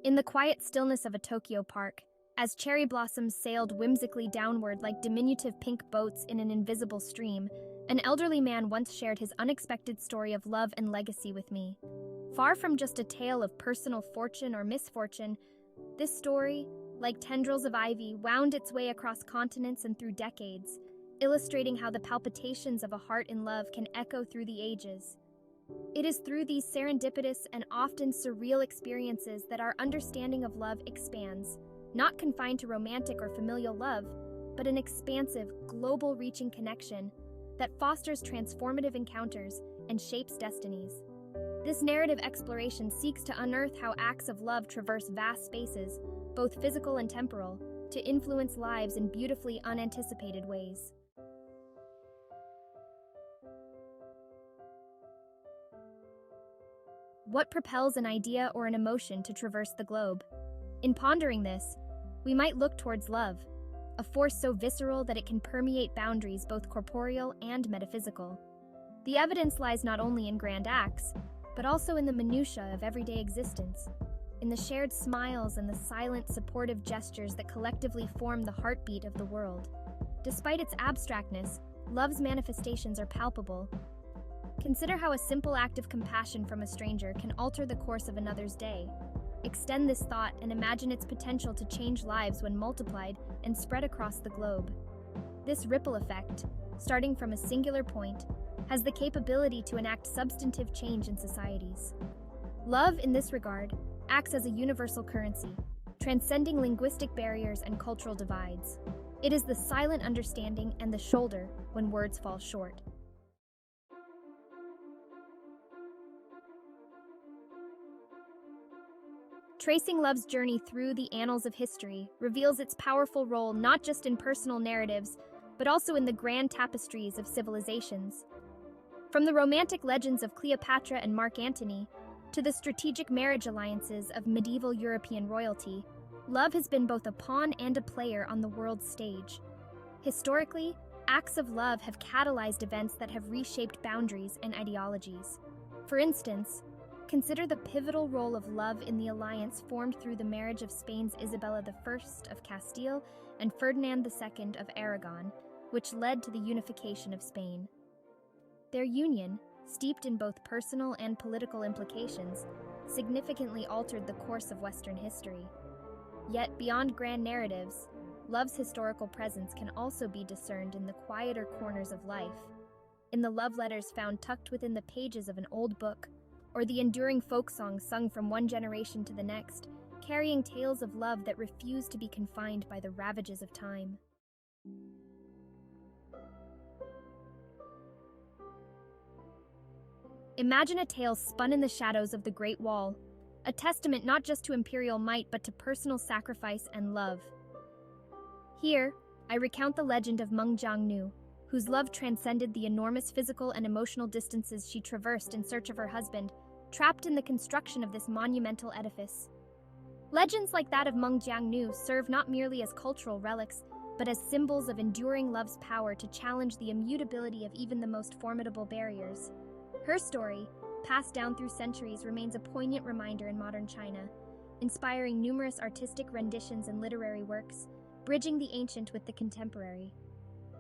In the quiet stillness of a Tokyo park, as cherry blossoms sailed whimsically downward like diminutive pink boats in an invisible stream, an elderly man once shared his unexpected story of love and legacy with me. Far from just a tale of personal fortune or misfortune, this story, like tendrils of ivy, wound its way across continents and through decades, illustrating how the palpitations of a heart in love can echo through the ages. It is through these serendipitous and often surreal experiences that our understanding of love expands, not confined to romantic or familial love, but an expansive, global-reaching connection that fosters transformative encounters and shapes destinies. This narrative exploration seeks to unearth how acts of love traverse vast spaces, both physical and temporal, to influence lives in beautifully unanticipated ways. What propels an idea or an emotion to traverse the globe? In pondering this, we might look towards love, a force so visceral that it can permeate boundaries both corporeal and metaphysical. The evidence lies not only in grand acts, but also in the minutiae of everyday existence, in the shared smiles and the silent, supportive gestures that collectively form the heartbeat of the world. Despite its abstractness, love's manifestations are palpable. Consider how a simple act of compassion from a stranger can alter the course of another's day. Extend this thought and imagine its potential to change lives when multiplied and spread across the globe. This ripple effect, starting from a singular point, has the capability to enact substantive change in societies. Love, in this regard, acts as a universal currency, transcending linguistic barriers and cultural divides. It is the silent understanding and the shoulder when words fall short. Tracing love's journey through the annals of history reveals its powerful role not just in personal narratives, but also in the grand tapestries of civilizations. From the romantic legends of Cleopatra and Mark Antony to the strategic marriage alliances of medieval European royalty, love has been both a pawn and a player on the world's stage. Historically, acts of love have catalyzed events that have reshaped boundaries and ideologies. For instance, consider the pivotal role of love in the alliance formed through the marriage of Spain's Isabella I of Castile and Ferdinand II of Aragon, which led to the unification of Spain. Their union, steeped in both personal and political implications, significantly altered the course of Western history. Yet, beyond grand narratives, love's historical presence can also be discerned in the quieter corners of life, in the love letters found tucked within the pages of an old book, or the enduring folk songs sung from one generation to the next, carrying tales of love that refuse to be confined by the ravages of time. Imagine a tale spun in the shadows of the Great Wall, a testament not just to imperial might but to personal sacrifice and love. Here, I recount the legend of Meng Jiangnu, whose love transcended the enormous physical and emotional distances she traversed in search of her husband, trapped in the construction of this monumental edifice. Legends like that of Meng Jiangnu serve not merely as cultural relics, but as symbols of enduring love's power to challenge the immutability of even the most formidable barriers. Her story, passed down through centuries, remains a poignant reminder in modern China, inspiring numerous artistic renditions and literary works, bridging the ancient with the contemporary.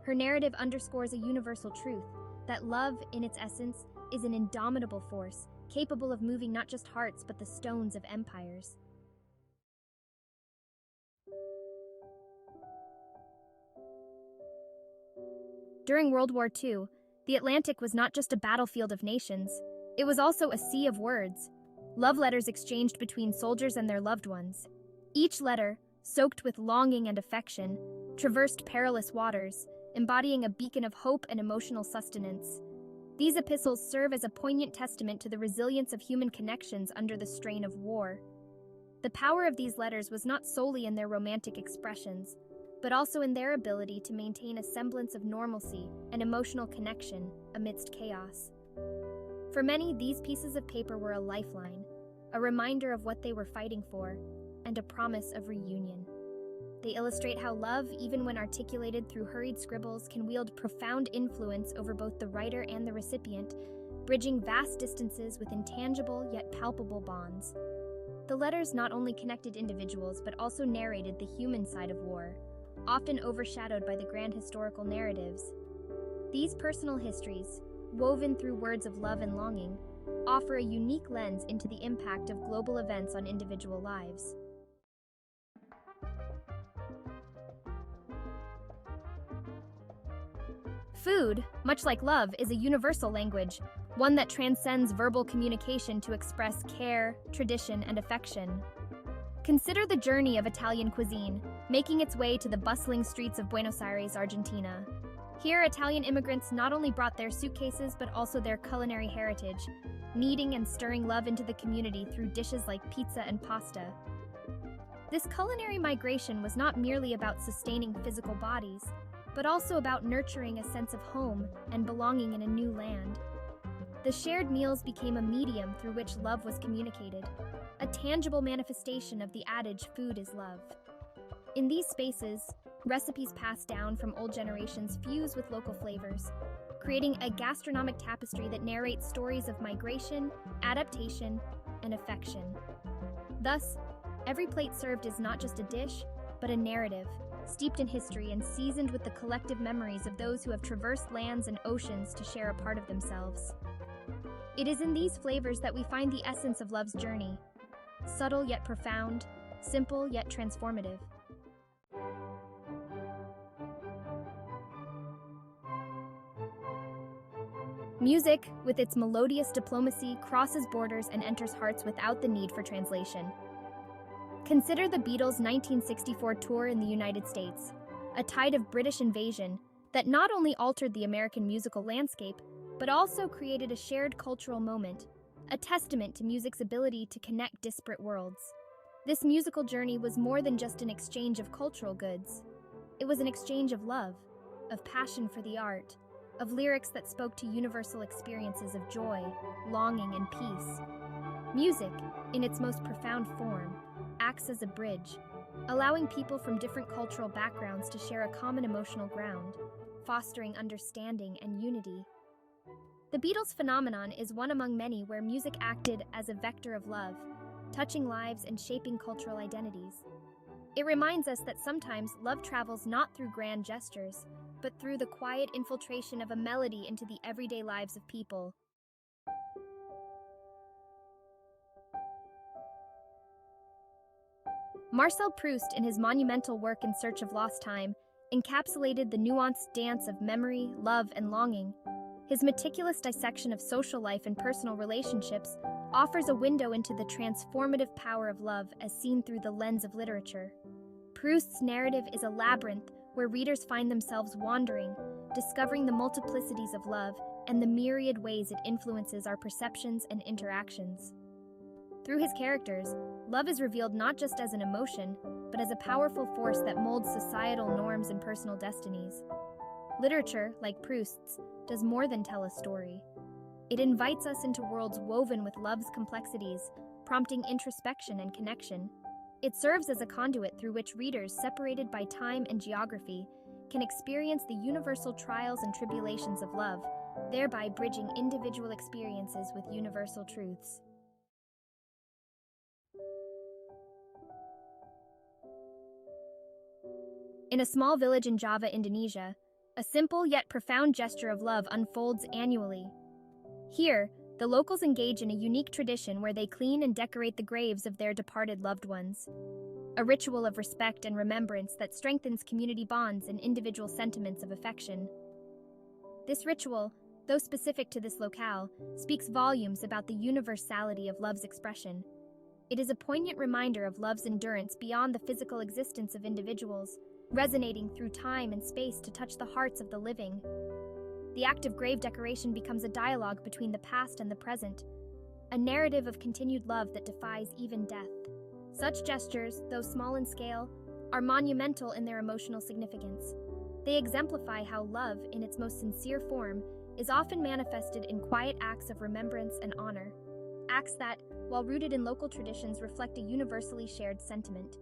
Her narrative underscores a universal truth, that love, in its essence, is an indomitable force, capable of moving not just hearts but the stones of empires. During World War II, the Atlantic was not just a battlefield of nations, it was also a sea of words, love letters exchanged between soldiers and their loved ones. Each letter, soaked with longing and affection, traversed perilous waters, embodying a beacon of hope and emotional sustenance. These epistles serve as a poignant testament to the resilience of human connections under the strain of war. The power of these letters was not solely in their romantic expressions, but also in their ability to maintain a semblance of normalcy and emotional connection amidst chaos. For many, these pieces of paper were a lifeline, a reminder of what they were fighting for, and a promise of reunion. They illustrate how love, even when articulated through hurried scribbles, can wield profound influence over both the writer and the recipient, bridging vast distances with intangible yet palpable bonds. The letters not only connected individuals but also narrated the human side of war, often overshadowed by the grand historical narratives. These personal histories, woven through words of love and longing, offer a unique lens into the impact of global events on individual lives. Food, much like love, is a universal language, one that transcends verbal communication to express care, tradition, and affection. Consider the journey of Italian cuisine, making its way to the bustling streets of Buenos Aires, Argentina. Here, Italian immigrants not only brought their suitcases but also their culinary heritage, kneading and stirring love into the community through dishes like pizza and pasta. This culinary migration was not merely about sustaining physical bodies, but also about nurturing a sense of home and belonging in a new land. The shared meals became a medium through which love was communicated, a tangible manifestation of the adage, food is love. In these spaces, recipes passed down from old generations fuse with local flavors, creating a gastronomic tapestry that narrates stories of migration, adaptation, and affection. Thus, every plate served is not just a dish, but a narrative, steeped in history and seasoned with the collective memories of those who have traversed lands and oceans to share a part of themselves. It is in these flavors that we find the essence of love's journey, subtle yet profound, simple yet transformative. Music, with its melodious diplomacy, crosses borders and enters hearts without the need for translation. Consider the Beatles' 1964 tour in the United States, a tide of British invasion that not only altered the American musical landscape, but also created a shared cultural moment, a testament to music's ability to connect disparate worlds. This musical journey was more than just an exchange of cultural goods. It was an exchange of love, of passion for the art, of lyrics that spoke to universal experiences of joy, longing, and peace. Music, in its most profound form, acts as a bridge, allowing people from different cultural backgrounds to share a common emotional ground, fostering understanding and unity. The Beatles phenomenon is one among many where music acted as a vector of love, touching lives and shaping cultural identities. It reminds us that sometimes love travels not through grand gestures, but through the quiet infiltration of a melody into the everyday lives of people. Marcel Proust, in his monumental work In Search of Lost Time, encapsulated the nuanced dance of memory, love, and longing. His meticulous dissection of social life and personal relationships offers a window into the transformative power of love as seen through the lens of literature. Proust's narrative is a labyrinth where readers find themselves wandering, discovering the multiplicities of love and the myriad ways it influences our perceptions and interactions. Through his characters, love is revealed not just as an emotion, but as a powerful force that molds societal norms and personal destinies. Literature, like Proust's, does more than tell a story. It invites us into worlds woven with love's complexities, prompting introspection and connection. It serves as a conduit through which readers, separated by time and geography, can experience the universal trials and tribulations of love, thereby bridging individual experiences with universal truths. In a small village in Java, Indonesia, a simple yet profound gesture of love unfolds annually. Here, the locals engage in a unique tradition where they clean and decorate the graves of their departed loved ones. A ritual of respect and remembrance that strengthens community bonds and individual sentiments of affection. This ritual, though specific to this locale, speaks volumes about the universality of love's expression. It is a poignant reminder of love's endurance beyond the physical existence of individuals, resonating through time and space to touch the hearts of the living. The act of grave decoration becomes a dialogue between the past and the present, a narrative of continued love that defies even death. Such gestures, though small in scale, are monumental in their emotional significance. They exemplify how love, in its most sincere form, is often manifested in quiet acts of remembrance and honor, acts that, while rooted in local traditions, reflect a universally shared sentiment.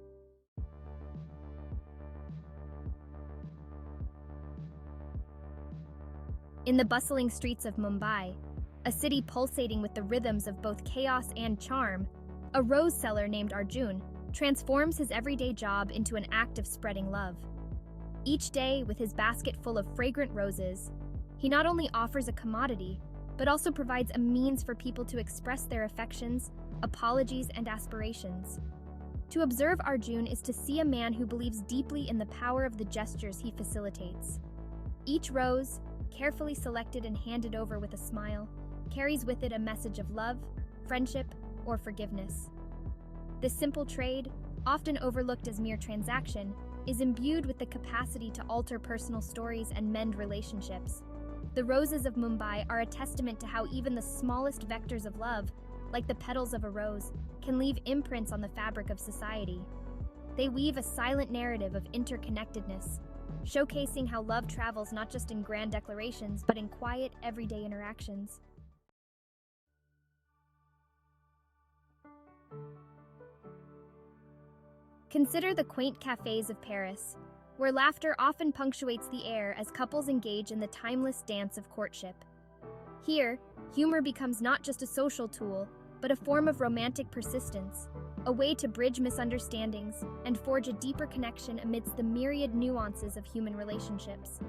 In the bustling streets of Mumbai, a city pulsating with the rhythms of both chaos and charm, A rose seller named Arjun transforms his everyday job into an act of spreading love. Each day, with his basket full of fragrant roses, he not only offers a commodity, but also provides a means for people to express their affections, apologies, and aspirations. To observe Arjun is to see a man who believes deeply in the power of the gestures he facilitates. Each rose, carefully selected and handed over with a smile, carries with it a message of love, friendship, or forgiveness. This simple trade, often overlooked as mere transaction, is imbued with the capacity to alter personal stories and mend relationships. The roses of Mumbai are a testament to how even the smallest vectors of love, like the petals of a rose, can leave imprints on the fabric of society. They weave a silent narrative of interconnectedness, showcasing how love travels not just in grand declarations, but in quiet, everyday interactions. Consider the quaint cafes of Paris, where laughter often punctuates the air as couples engage in the timeless dance of courtship. Here, humor becomes not just a social tool, but a form of romantic persistence, a way to bridge misunderstandings and forge a deeper connection amidst the myriad nuances of human relationships.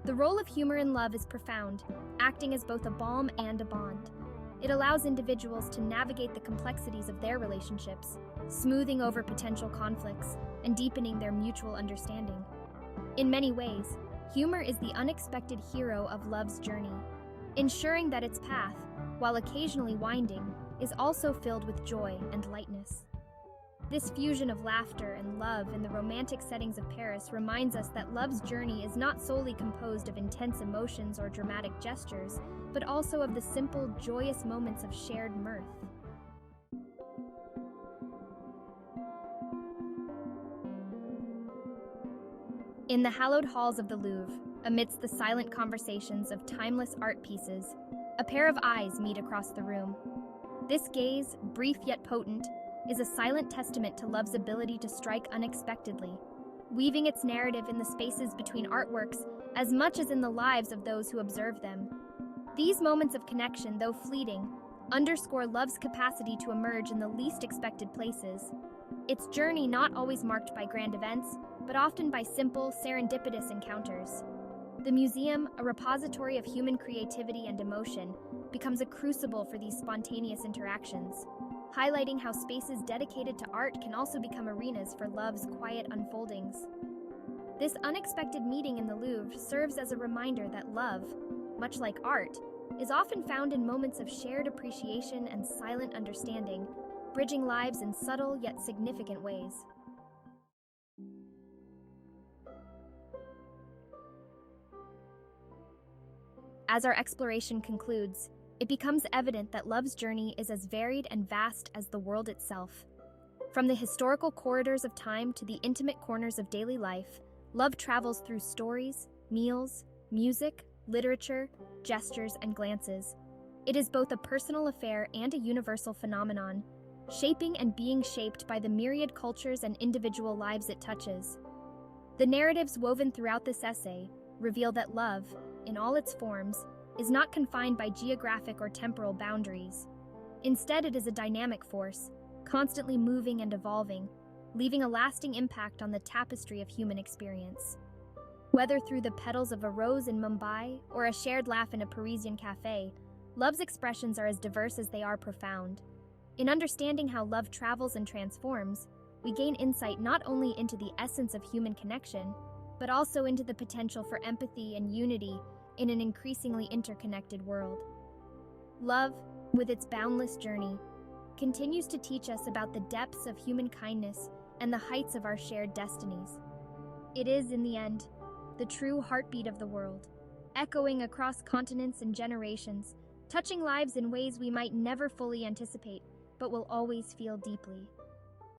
The role of humor in love is profound, acting as both a balm and a bond. It allows individuals to navigate the complexities of their relationships, smoothing over potential conflicts and deepening their mutual understanding. In many ways, humor is the unexpected hero of love's journey, ensuring that its path, while occasionally winding, is also filled with joy and lightness. This fusion of laughter and love in the romantic settings of Paris reminds us that love's journey is not solely composed of intense emotions or dramatic gestures, but also of the simple, joyous moments of shared mirth. In the hallowed halls of the Louvre, amidst the silent conversations of timeless art pieces, a pair of eyes meet across the room. This gaze, brief yet potent, is a silent testament to love's ability to strike unexpectedly, weaving its narrative in the spaces between artworks as much as in the lives of those who observe them. These moments of connection, though fleeting, underscore love's capacity to emerge in the least expected places. Its journey not always marked by grand events, but often by simple, serendipitous encounters. The museum, a repository of human creativity and emotion, becomes a crucible for these spontaneous interactions, highlighting how spaces dedicated to art can also become arenas for love's quiet unfoldings. This unexpected meeting in the Louvre serves as a reminder that love, much like art, is often found in moments of shared appreciation and silent understanding, bridging lives in subtle yet significant ways. As our exploration concludes, it becomes evident that love's journey is as varied and vast as the world itself. From the historical corridors of time to the intimate corners of daily life, love travels through stories, meals, music, literature, gestures, and glances. It is both a personal affair and a universal phenomenon, shaping and being shaped by the myriad cultures and individual lives it touches. The narratives woven throughout this essay reveal that love, in all its forms, is not confined by geographic or temporal boundaries. Instead, it is a dynamic force, constantly moving and evolving, leaving a lasting impact on the tapestry of human experience. Whether through the petals of a rose in Mumbai or a shared laugh in a Parisian cafe, love's expressions are as diverse as they are profound. In understanding how love travels and transforms, we gain insight not only into the essence of human connection, but also into the potential for empathy and unity in an increasingly interconnected world. Love, with its boundless journey, continues to teach us about the depths of human kindness and the heights of our shared destinies. It is, in the end, the true heartbeat of the world, echoing across continents and generations, touching lives in ways we might never fully anticipate, but will always feel deeply.